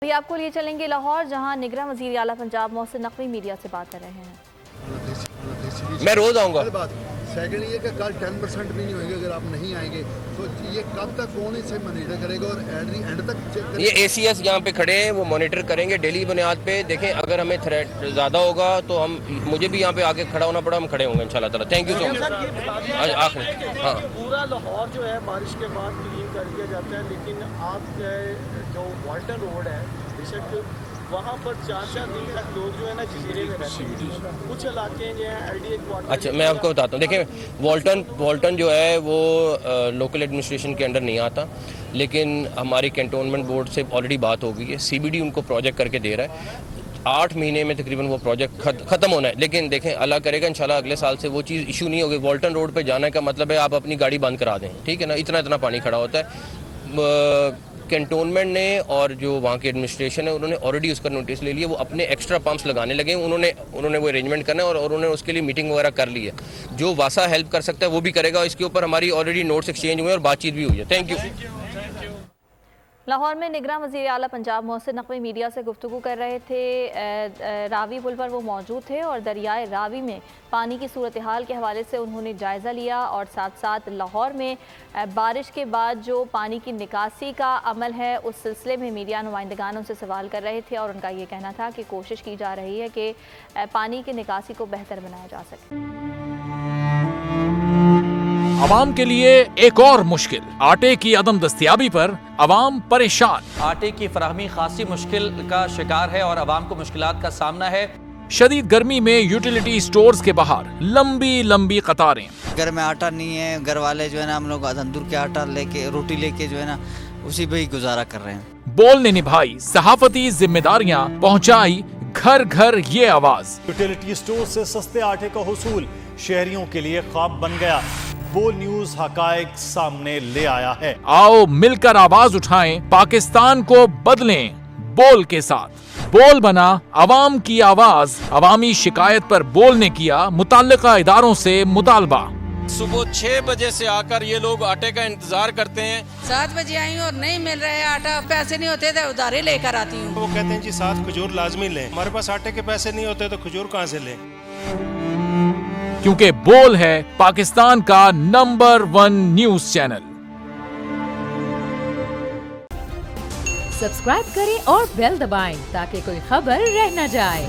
ابھی آپ کو لیے چلیں گے لاہور، جہاں نگراں وزیر اعلیٰ پنجاب محسن نقوی میڈیا سے بات کر رہے ہیں۔ میں روز آؤں گا۔ سیکنڈ یہ کہ کل 10% بھی نہیں ہوئیں گے اگر آپ نہیں آئیں گے تو یہ کب تک کون اسے مانیٹر کرے گا اور ایٹ دی اینڈ تک چیک کرے گا؟ یہ اے سی ایس یہاں پہ کھڑے ہیں، وہ مانیٹر کریں گے ڈیلی بنیاد پہ۔ دیکھیں اگر ہمیں تھریٹ زیادہ ہوگا تو مجھے بھی یہاں پہ آگے کھڑا ہونا پڑا، ہم کھڑے ہوں گے انشاءاللہ تعالیٰ۔ تھینک یو سو مچ۔ آخر ہاں، پورا لاہور جو ہے بارش کے بعد کلین کر دیا جاتا ہے، لیکن آپ جو والٹن روڈ ہے بے شک وہاں پر 4 دن تک لوگ جو ہے نا جزیرے میں رہتے ہیں، کچھ علاقے جو ہیں LDA کوارٹر۔ اچھا میں آپ کو بتاتا ہوں، دیکھیں والٹن جو ہے وہ لوکل ایڈمنسٹریشن کے انڈر نہیں آتا، لیکن ہماری کینٹونمنٹ بورڈ سے آلریڈی بات ہو گئی ہے، CBD ان کو پروجیکٹ کر کے دے رہا ہے، 8 مہینے میں تقریباً وہ پروجیکٹ ختم ہونا ہے۔ لیکن دیکھیں اللہ کرے گا انشاءاللہ اگلے سال سے وہ چیز ایشو نہیں ہوگی۔ والٹن روڈ پہ جانے کا مطلب ہے آپ اپنی گاڑی بند کرا دیں، ٹھیک ہے نا، اتنا پانی کھڑا ہوتا ہے۔ کینٹونمنٹ نے اور جو وہاں کی ایڈمنسٹریشن ہے انہوں نے آلریڈی اس کا نوٹس لے لیا، وہ اپنے ایکسٹرا پمپس لگانے لگے ہیں، انہوں نے وہ ارینجمنٹ کرنا ہے اور انہوں نے اس کے لیے میٹنگ وغیرہ کر لی ہے۔ جو واسا ہیلپ کر سکتا ہے وہ بھی کرے گا، اس کے اوپر ہماری آلریڈی نوٹس ایکسچینج ہوئے اور بات چیت بھی ہوئی ہے۔ Thank you. لاہور میں نگراں وزیر اعلیٰ پنجاب محسن نقوی میڈیا سے گفتگو کر رہے تھے۔ راوی پل پر وہ موجود تھے اور دریائے راوی میں پانی کی صورتحال کے حوالے سے انہوں نے جائزہ لیا اور ساتھ ساتھ لاہور میں بارش کے بعد جو پانی کی نکاسی کا عمل ہے اس سلسلے میں میڈیا نمائندگان ان سے سوال کر رہے تھے اور ان کا یہ کہنا تھا کہ کوشش کی جا رہی ہے کہ پانی کی نکاسی کو بہتر بنایا جا سکے۔ عوام کے لیے ایک اور مشکل، آٹے کی عدم دستیابی پر عوام پریشان۔ آٹے کی فراہمی خاصی مشکل کا شکار ہے اور عوام کو مشکلات کا سامنا ہے۔ شدید گرمی میں یوٹیلیٹی سٹورز کے باہر لمبی قطاریں۔ گھر میں آٹا نہیں ہے، گھر والے جو ہے نا ہم لوگ تندور کے آٹا لے کے روٹی لے کے جو ہے نا اسی پہ ہی گزارا کر رہے ہیں۔ بول نے نبھائی صحافتی ذمہ داریاں، پہنچائی گھر یہ آواز۔ یوٹیلیٹی سٹور سے سستے آٹے کا حصول شہریوں کے لیے خواب بن گیا۔ بول نیوز حقائق سامنے لے آیا ہے۔ آؤ مل کر آواز اٹھائیں، پاکستان کو بدلیں بول کے ساتھ۔ بول بنا عوام کی آواز، عوامی شکایت پر بول نے کیا متعلقہ اداروں سے مطالبہ۔ صبح 6 بجے سے آ کر یہ لوگ آٹے کا انتظار کرتے ہیں۔ 7 بجے آئی ہوں اور نہیں مل رہے آٹا، پیسے نہیں ہوتے تھے ادھارے لے کر آتی ہوں۔ وہ کہتے ہیں جی 7 کھجور لازمی لیں، ہمارے پاس آٹے کے پیسے نہیں ہوتے تو کھجور کہاں سے لیں؟ کیونکہ بول ہے پاکستان کا نمبر 1 نیوز چینل۔ سبسکرائب کریں اور بیل دبائیں تاکہ کوئی خبر رہ نہ جائے۔